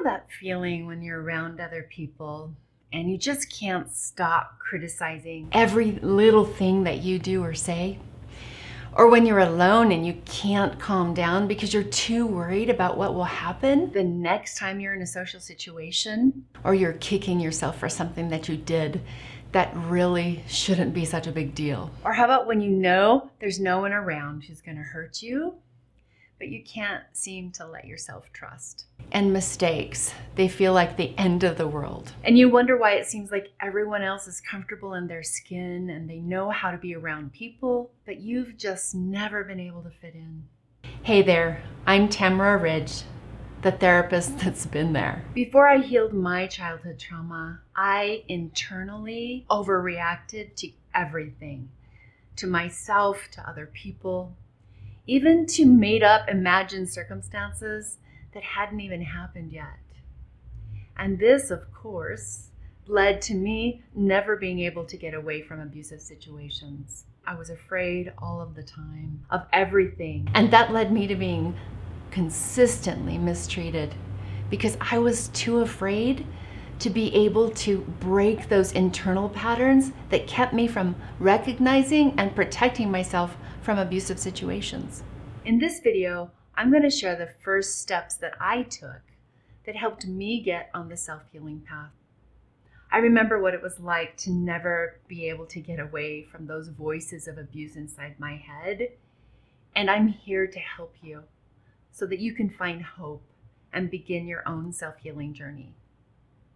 that feeling when you're around other people and you just can't stop criticizing every little thing that you do or say? Or when you're alone and you can't calm down because you're too worried about what will happen the next time you're in a social situation? Or you're kicking yourself for something that you did that really shouldn't be such a big deal? Or how about when you know there's no one around who's going to hurt you, but you can't seem to let yourself trust? And mistakes, they feel like the end of the world. And you wonder why it seems like everyone else is comfortable in their skin and they know how to be around people, but you've just never been able to fit in. Hey there, I'm Tamara Ridge, the therapist that's been there. Before I healed my childhood trauma, I internally overreacted to everything, to myself, to other people, even to made up imagined circumstances that hadn't even happened yet. And this, of course, led to me never being able to get away from abusive situations. I was afraid all of the time of everything. And that led me to being consistently mistreated because I was too afraid to be able to break those internal patterns that kept me from recognizing and protecting myself from abusive situations. In this video, I'm going to share the first steps that I took that helped me get on the self-healing path. I remember what it was like to never be able to get away from those voices of abuse inside my head, and I'm here to help you so that you can find hope and begin your own self-healing journey.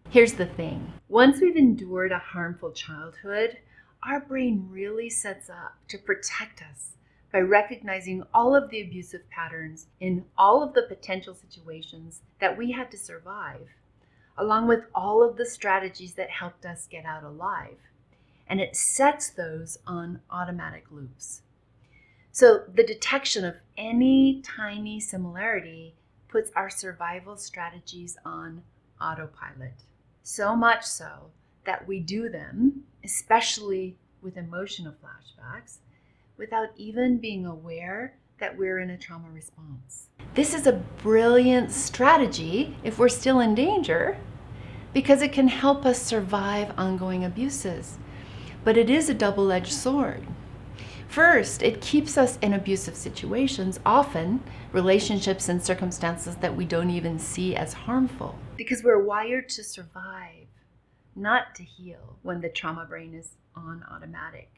Here's the thing. Once we've endured a harmful childhood, our brain really sets up to protect us by recognizing all of the abusive patterns in all of the potential situations that we had to survive, along with all of the strategies that helped us get out alive. And it sets those on automatic loops. So the detection of any tiny similarity puts our survival strategies on autopilot. So much so that we do them, especially with emotional flashbacks, without even being aware that we're in a trauma response. This is a brilliant strategy if we're still in danger, because it can help us survive ongoing abuses. But it is a double-edged sword. First, it keeps us in abusive situations, often relationships and circumstances that we don't even see as harmful, because we're wired to survive, not to heal when the trauma brain is on automatic.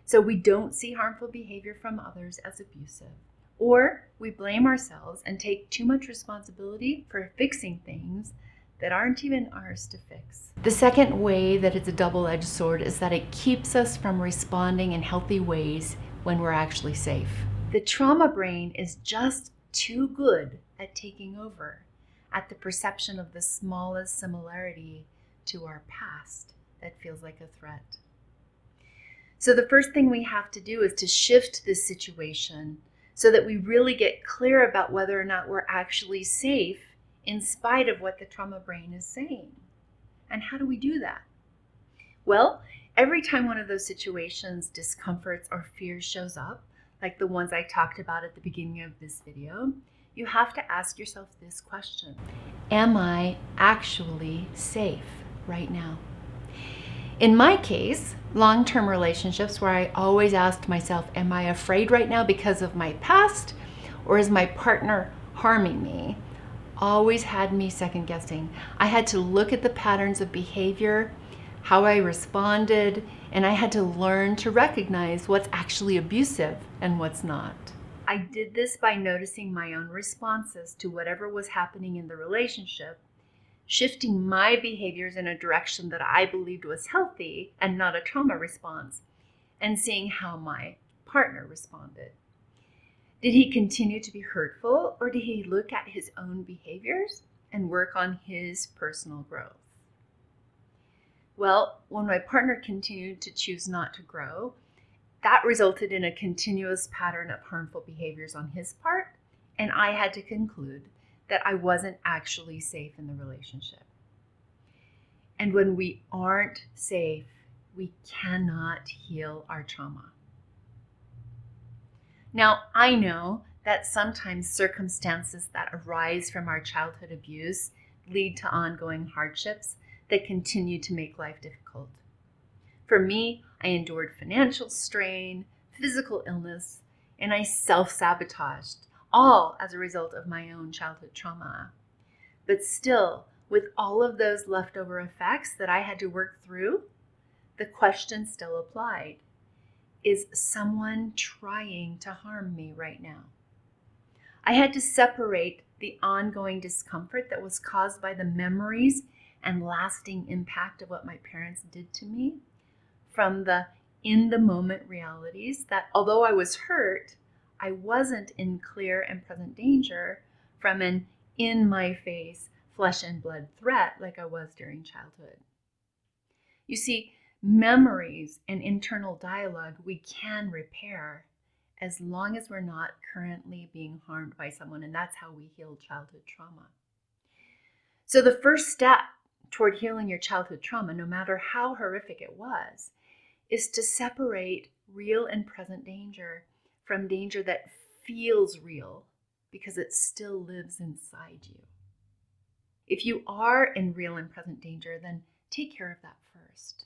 So we don't see harmful behavior from others as abusive, or we blame ourselves and take too much responsibility for fixing things that aren't even ours to fix. The second way that it's a double-edged sword is that it keeps us from responding in healthy ways when we're actually safe. The trauma brain is just too good at taking over, at the perception of the smallest similarity to our past that feels like a threat. So the first thing we have to do is to shift this situation so that we really get clear about whether or not we're actually safe in spite of what the trauma brain is saying. And how do we do that? Well, every time one of those situations, discomforts, or fears shows up, like the ones I talked about at the beginning of this video, you have to ask yourself this question: am I actually safe right now? In my case, long-term relationships where I always asked myself, am I afraid right now because of my past, or is my partner harming me, always had me second guessing. I had to look at the patterns of behavior, how I responded, and I had to learn to recognize what's actually abusive and what's not. I did this by noticing my own responses to whatever was happening in the relationship, shifting my behaviors in a direction that I believed was healthy and not a trauma response, and seeing how my partner responded. Did he continue to be hurtful, or did he look at his own behaviors and work on his personal growth? Well, when my partner continued to choose not to grow, that resulted in a continuous pattern of harmful behaviors on his part, and I had to conclude that I wasn't actually safe in the relationship. And when we aren't safe, we cannot heal our trauma. Now, I know that sometimes circumstances that arise from our childhood abuse lead to ongoing hardships that continue to make life difficult. For me, I endured financial strain, physical illness, and I self-sabotaged, all as a result of my own childhood trauma. But still, with all of those leftover effects that I had to work through, the question still applied. Is someone trying to harm me right now? I had to separate the ongoing discomfort that was caused by the memories and lasting impact of what my parents did to me from the in-the-moment realities that although I was hurt, I wasn't in clear and present danger from an in-my-face, flesh and blood threat like I was during childhood. You see, memories and internal dialogue we can repair as long as we're not currently being harmed by someone, and that's how we heal childhood trauma. So the first step toward healing your childhood trauma, no matter how horrific it was, is to separate real and present danger from danger that feels real because it still lives inside you. If you are in real and present danger, then take care of that first.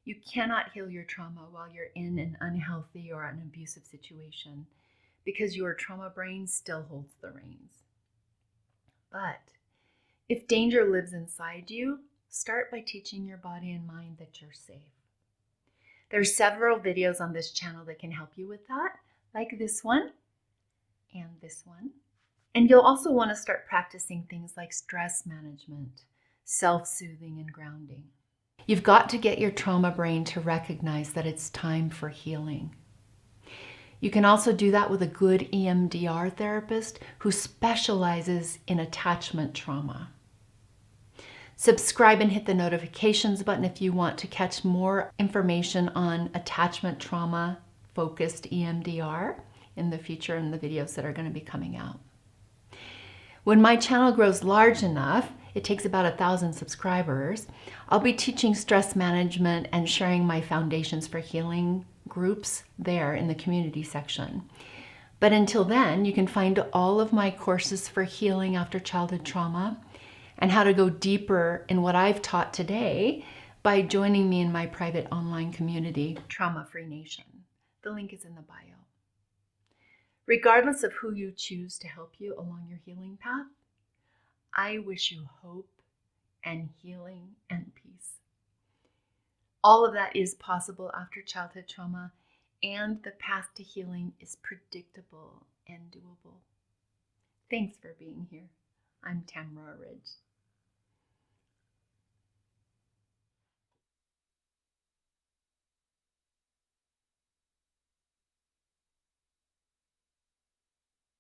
You cannot heal your trauma while you're in an unhealthy or an abusive situation because your trauma brain still holds the reins. But if danger lives inside you, start by teaching your body and mind that you're safe. There are several videos on this channel that can help you with that, like this one and this one. And you'll also want to start practicing things like stress management, self-soothing, and grounding. You've got to get your trauma brain to recognize that it's time for healing. You can also do that with a good EMDR therapist who specializes in attachment trauma. Subscribe and hit the notifications button if you want to catch more information on attachment trauma focused EMDR in the future in the videos that are going to be coming out. When my channel grows large enough, it takes about 1,000 subscribers, I'll be teaching stress management and sharing my Foundations for Healing groups there in the community section. But until then, you can find all of my courses for healing after childhood trauma and how to go deeper in what I've taught today by joining me in my private online community, Trauma Free Nation. The link is in the bio. Regardless of who you choose to help you along your healing path, I wish you hope and healing and peace. All of that is possible after childhood trauma, and the path to healing is predictable and doable. Thanks for being here. I'm Tamara Ridge.